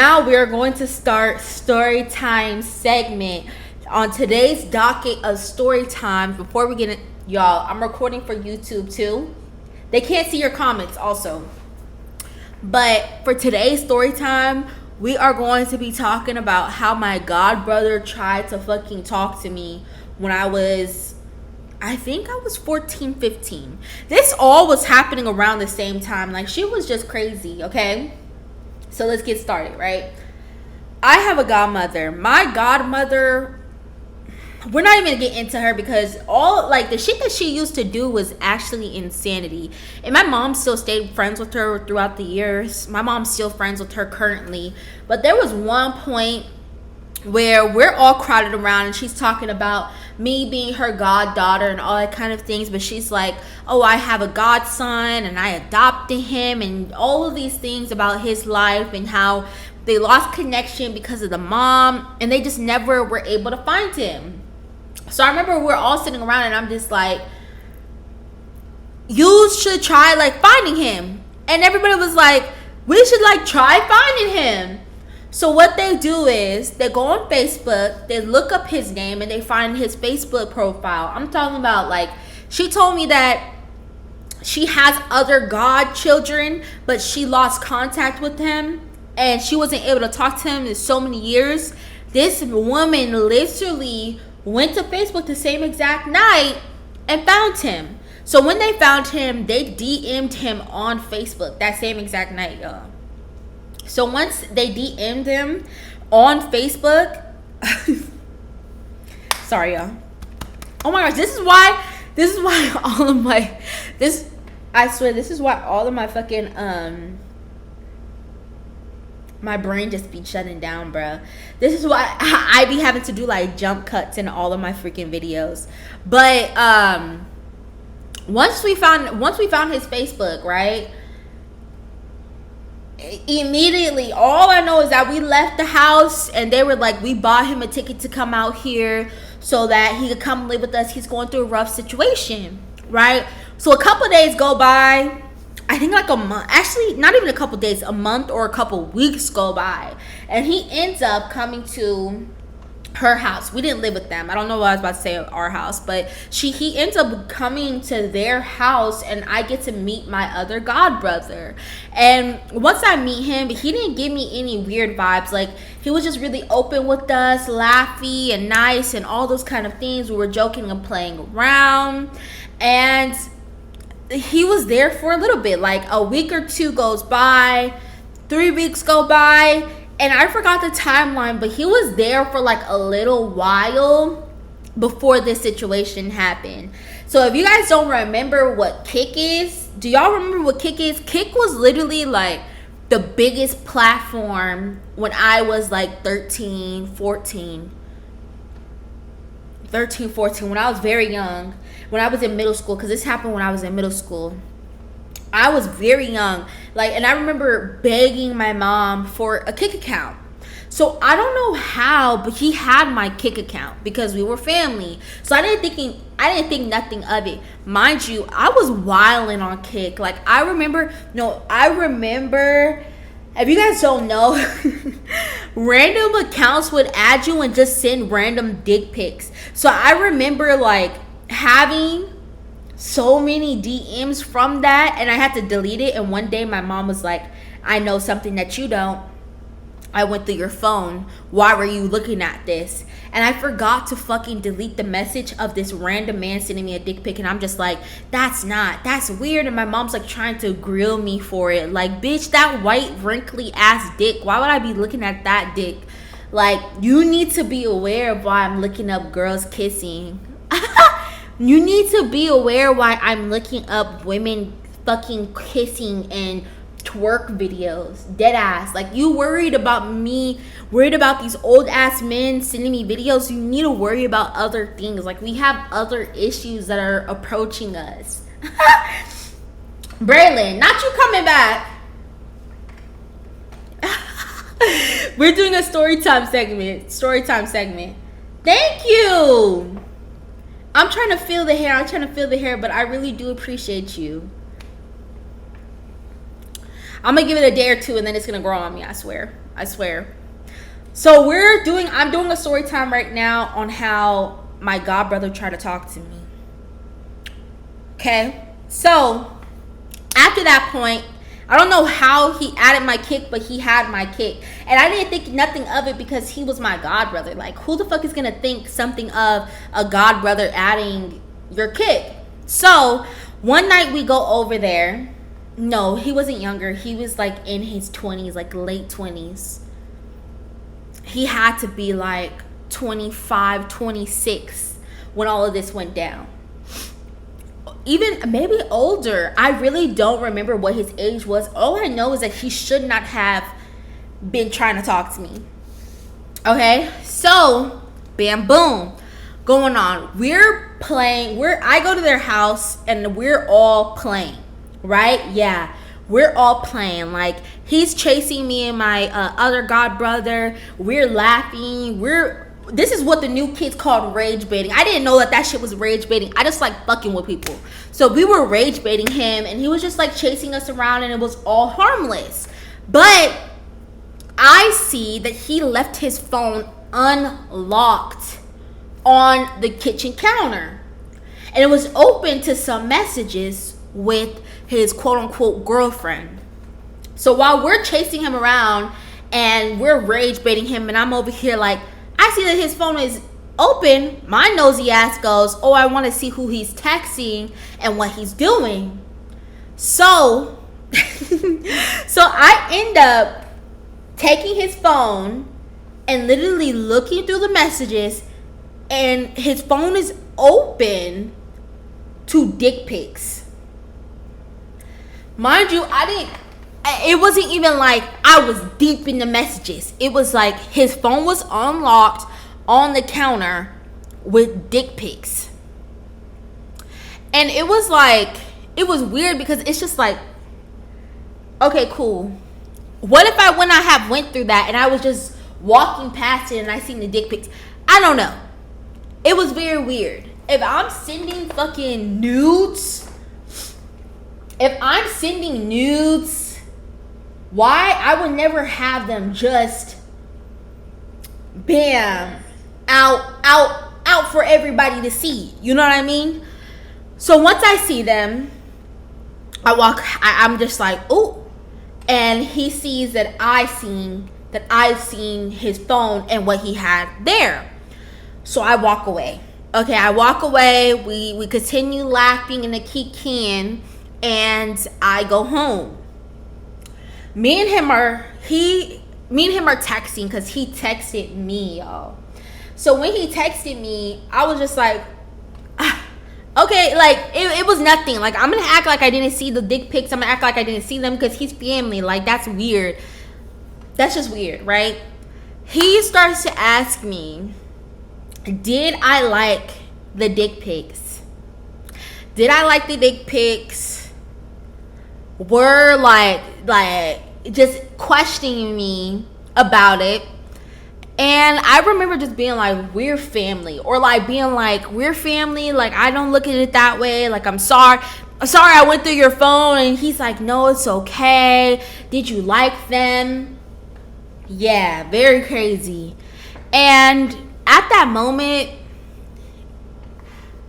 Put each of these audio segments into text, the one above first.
now we are going to start story time segment. On today's docket of story time, before we get it, y'all, I'm recording for YouTube too. They can't see your comments also. But for today's story time, we are going to be talking about how my god brother tried to fucking talk to me when I think I was 14, 15. This all was happening around the same time. Like, she was just crazy, okay? So let's get started, right? I have a godmother. My godmother, we're not even gonna get into her because all like the shit that she used to do was actually insanity. And my mom still stayed friends with her throughout the years. My mom's still friends with her currently. But there was one point where we're all crowded around and she's talking about me being her goddaughter and all that kind of things. But she's like, oh, I have a godson and I adopted him, and all of these things about his life and how they lost connection because of the mom and they just never were able to find him. So I remember we're all sitting around and I'm just like, you should try like finding him. And everybody was like, we should like try finding him. So what they do is they go on Facebook, they look up his name, and they find his Facebook profile. I'm talking about, like, she told me that she has other godchildren, but she lost contact with him and she wasn't able to talk to him in so many years. This woman literally went to Facebook the same exact night and found him. So when they found him, they DM'd him on Facebook that same exact night, y'all. So once they DM'd him on Facebook, sorry, y'all. Oh my gosh, this is why all of my, I swear, this is why all of my fucking, my brain just be shutting down, bro. This is why I be having to do like jump cuts in all of my freaking videos. But, once we found his Facebook, right? Immediately, all I know is that we left the house and they were like, we bought him a ticket to come out here so that he could come live with us. He's going through a rough situation, right? So a couple days go by. I think like a month, actually not even a couple days, a month or a couple weeks go by, and he ends up coming to her house. We didn't live with them. I don't know what I was about to say, our house, but he ends up coming to their house, and I get to meet my other god brother. And once I meet him, he didn't give me any weird vibes. Like, he was just really open with us, laughy and nice and all those kind of things. We were joking and playing around, and he was there for a little bit. Like, a week or two goes by, 3 weeks go by, and I forgot the timeline, but he was there for like a little while before this situation happened. So if you guys don't remember what Kick is, do y'all remember what Kick is? Kick was literally like the biggest platform when I was like 13, 14, when I was very young, when I was in middle school, because this happened when I was in middle school. I was very young, like, and I remember begging my mom for a Kick account. So I don't know how, but he had my Kick account because we were family. So I didn't think nothing of it. Mind you, I was wilding on Kick. Like, I remember, if you guys don't know, random accounts would add you and just send random dick pics. So I remember like having so many DMs from that, and I had to delete it. And one day my mom was like, I know something that you don't. I went through your phone. Why were you looking at this? And I forgot to fucking delete the message of this random man sending me a dick pic. And I'm just like, that's weird. And my mom's like trying to grill me for it. Like, bitch, that white wrinkly ass dick. Why would I be looking at that dick? Like, you need to be aware of why I'm looking up girls kissing. You need to be aware why I'm looking up women fucking kissing and twerk videos. Dead ass. Like, you worried about me, worried about these old ass men sending me videos. You need to worry about other things. Like, we have other issues that are approaching us. Braylon, not you coming back. We're doing a story time segment. Thank you. I'm trying to feel the hair, but I really do appreciate you. I'm gonna give it a day or two and then it's gonna grow on me, I swear. I swear. So I'm doing a story time right now on how my godbrother tried to talk to me. Okay, so after that point, I don't know how he added my kick, but he had my kick. And I didn't think nothing of it because he was my godbrother. Like, who the fuck is going to think something of a godbrother adding your kick? So, one night we go over there. No, he wasn't younger. He was like in his 20s, like late 20s. He had to be like 25, 26 when all of this went down. Even maybe older. I really don't remember what his age was. All I know is that he should not have been trying to talk to me. Okay, so bam, boom, going on. We're playing. I go to their house and we're all playing, right? Yeah, we're all playing. Like, he's chasing me and my other godbrother. We're laughing. This is what the new kids called rage baiting. I didn't know that shit was rage baiting. I just like fucking with people. So we were rage baiting him and he was just like chasing us around and it was all harmless. But I see that he left his phone unlocked on the kitchen counter. And it was open to some messages with his quote unquote girlfriend. So while we're chasing him around and we're rage baiting him and I'm over here like, I see that his phone is open. My nosy ass goes, oh, I want to see who he's texting and what he's doing. So I end up taking his phone and literally looking through the messages, and his phone is open to dick pics. Mind you, it wasn't even like I was deep in the messages. It was like his phone was unlocked on the counter with dick pics. And it was weird because it's just like, okay, cool. What if I went through that and I was just walking past it and I seen the dick pics? I don't know. It was very weird. If I'm sending fucking nudes, why I would never have them just bam out for everybody to see. You know what I mean? So once I see them, I'm just like, oh, and he sees that I've seen his phone and what he had there. So I walk away. Okay, I walk away. We continue laughing and the kicking, and I go home. Me and him are texting because he texted me, y'all. So when he texted me, I was just like, okay, like it was nothing. Like, I'm gonna act like I didn't see the dick pics. I'm gonna act like I didn't see them because he's family. Like, that's weird. That's just weird, right? He starts to ask me, did I like the dick pics? Did I like the dick pics? Were like just questioning me about it. And I remember just being like, we're family. Or like being like, we're family. Like, I don't look at it that way. Like, I'm sorry I went through your phone. And he's like, no, it's okay. Did you like them? Yeah, very crazy. And at that moment,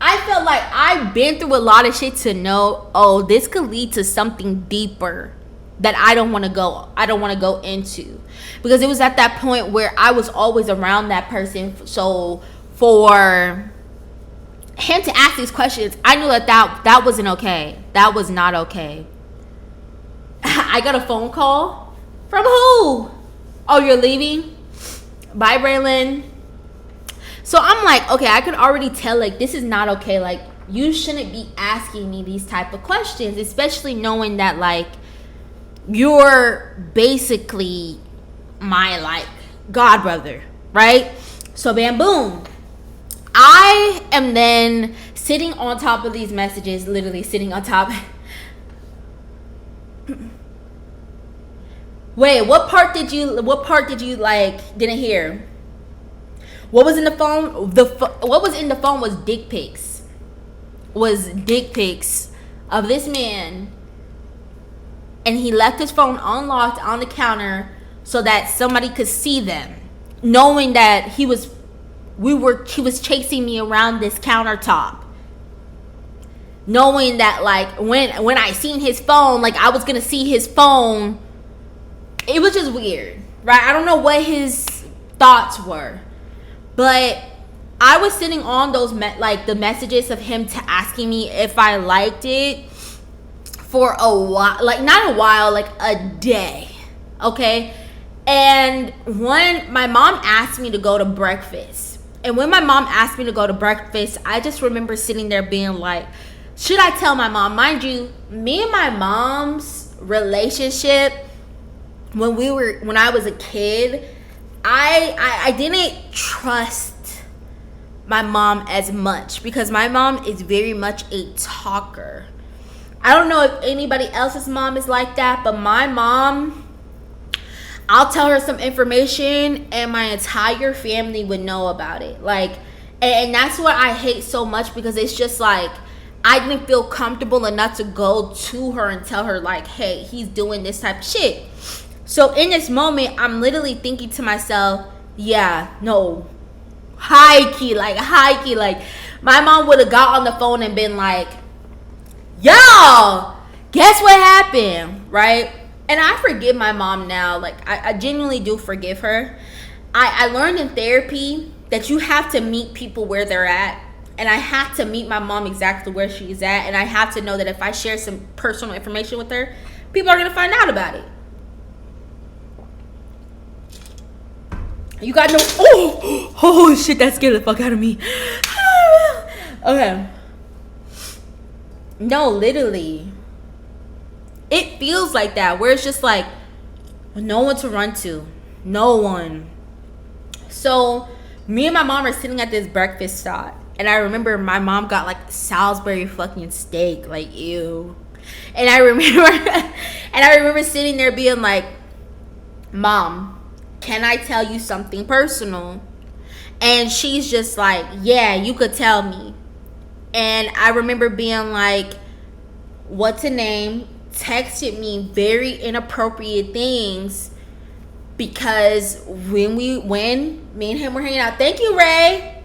I felt like I've been through a lot of shit to know, oh, this could lead to something deeper that I don't want to go into. Because it was at that point where I was always around that person. So for him to ask these questions, I knew that wasn't okay. That was not okay. I got a phone call from who? Oh, you're leaving? Bye, Braylon. So I'm like, okay, I could already tell, like, this is not okay. Like, you shouldn't be asking me these type of questions, especially knowing that, like, you're basically my, like, godbrother, right? So bam, boom. I am then sitting on top of these messages, literally sitting on top. Wait, what part did you like didn't hear? What was in the phone? What was in the phone was dick pics. Was dick pics of this man, and he left his phone unlocked on the counter so that somebody could see them, knowing that he was chasing me around this countertop, knowing that like when I seen his phone, like I was gonna see his phone. It was just weird, right? I don't know what his thoughts were, but I was sitting on those the messages of him asking me if I liked it for a while, like not a while, like a day, okay? And when my mom asked me to go to breakfast, I just remember sitting there being like, should I tell my mom? Mind you, me and my mom's relationship, when I was a kid, I didn't trust my mom as much because my mom is very much a talker. I don't know if anybody else's mom is like that, but my mom, I'll tell her some information and my entire family would know about it. Like, and that's what I hate so much, because it's just like, I didn't feel comfortable enough to go to her and tell her like, hey, he's doing this type of shit. So in this moment, I'm literally thinking to myself, yeah, no, high key, like my mom would have got on the phone and been like, y'all, guess what happened, right? And I forgive my mom now. Like, I genuinely do forgive her. I learned in therapy that you have to meet people where they're at. And I have to meet my mom exactly where she's at. And I have to know that if I share some personal information with her, people are going to find out about it. You got no... Oh, shit, that scared the fuck out of me. Okay. No, literally. It feels like that, where it's just like, no one to run to. No one. So, me and my mom are sitting at this breakfast spot. And I remember my mom got like Salisbury fucking steak. Like, ew. And I remember sitting there being like, Mom, can I tell you something personal? And she's just like, yeah, you could tell me. And I remember being like, what's her name? Texted me very inappropriate things, because when me and him were hanging out, thank you, Ray.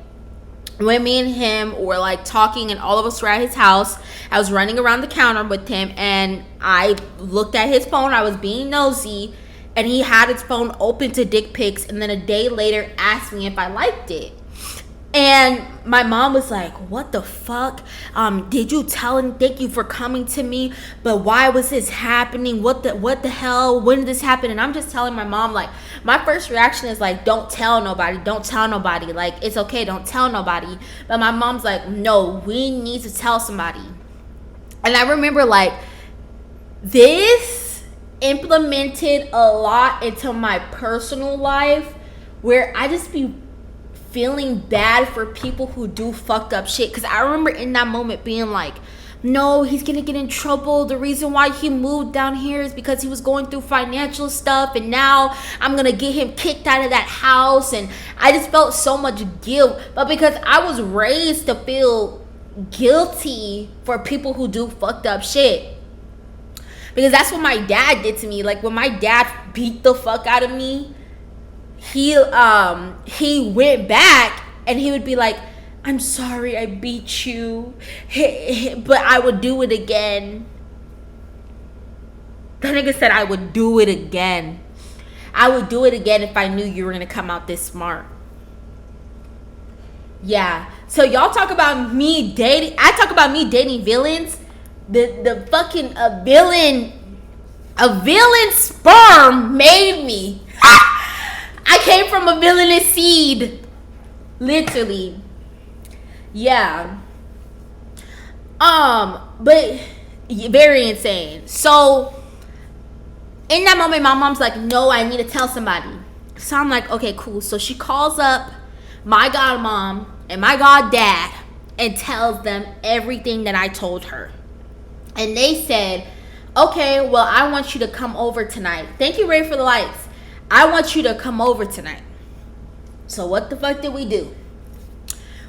When me and him were like talking and all of us were at his house, I was running around the counter with him and I looked at his phone. I was being nosy. And he had his phone open to dick pics, and then a day later asked me if I liked it. And my mom was like, what the fuck? Did you tell him? Thank you for coming to me. But why was this happening? What the hell? When did this happen? And I'm just telling my mom, like, my first reaction is like, don't tell nobody. Don't tell nobody. Like, it's okay. Don't tell nobody. But my mom's like, no, we need to tell somebody. And I remember like, this implemented a lot into my personal life, where I just be feeling bad for people who do fucked up shit. Because I remember in that moment being like, no, he's gonna get in trouble. The reason why he moved down here is because he was going through financial stuff, and now I'm gonna get him kicked out of that house. And I just felt so much guilt. But because I was raised to feel guilty for people who do fucked up shit, because that's what my dad did to me. Like, when my dad beat the fuck out of me, he went back and he would be like, I'm sorry I beat you, but I would do it again. That nigga said I would do it again. I would do it again if I knew you were going to come out this smart. Yeah. So y'all talk about me dating. I talk about me dating villains. The fucking a villain sperm made me. I came from a villainous seed, literally. Yeah. But very insane. So in that moment, my mom's like, no, I need to tell somebody. So I'm like, okay, cool. So she calls up my godmom and my goddad and tells them everything that I told her. And they said, okay, well, I want you to come over tonight. Thank you, Ray, for the lights. I want you to come over tonight. So what the fuck did we do?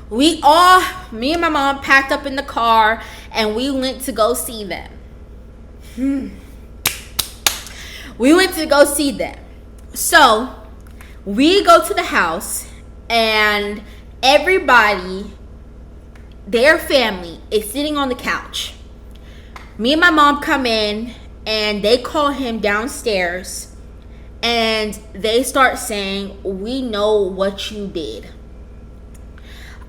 Me and my mom packed up in the car and we went to go see them. We went to go see them. So we go to the house, and everybody, their family, is sitting on the couch. Me and my mom come in, and they call him downstairs, and they start saying, "We know what you did."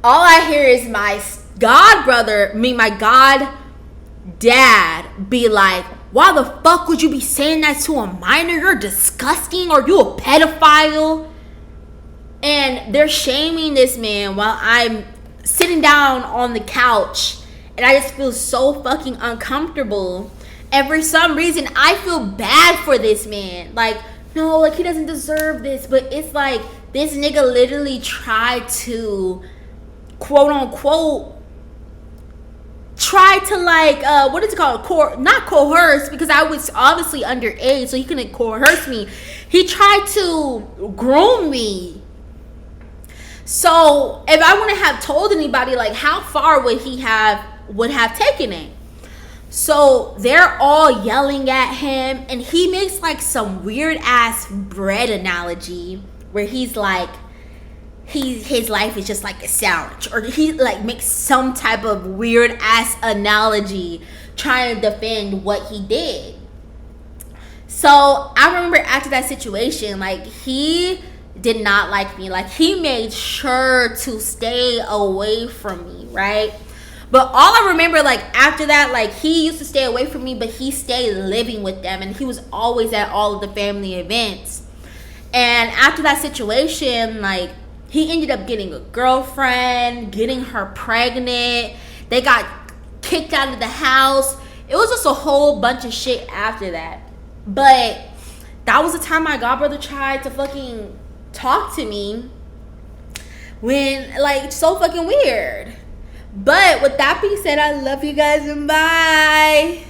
All I hear is my god dad be like, "Why the fuck would you be saying that to a minor? You're disgusting. Are you a pedophile?" And they're shaming this man while I'm sitting down on the couch, and I just feel so fucking uncomfortable. And for some reason, I feel bad for this man. Like, no, like, he doesn't deserve this. But it's like, this nigga literally tried to, quote unquote, try to, like, what is it called? Not coerce, because I was obviously underage, so he couldn't coerce me. He tried to groom me. So if I wouldn't have told anybody, like, how far would have taken it? So they're all yelling at him, and he makes like some weird ass bread analogy where he's like, his life is just like a sandwich, or he like makes some type of weird ass analogy trying to defend what he did. So I remember after that situation, like, he did not like me. Like, he made sure to stay away from me, right? But all I remember, like, after that, like, he used to stay away from me, but he stayed living with them, and he was always at all of the family events. And after that situation, like, he ended up getting a girlfriend, getting her pregnant. They got kicked out of the house. It was just a whole bunch of shit after that. But that was the time my godbrother tried to fucking talk to me, when, like, so fucking weird. But with that being said, I love you guys, and bye.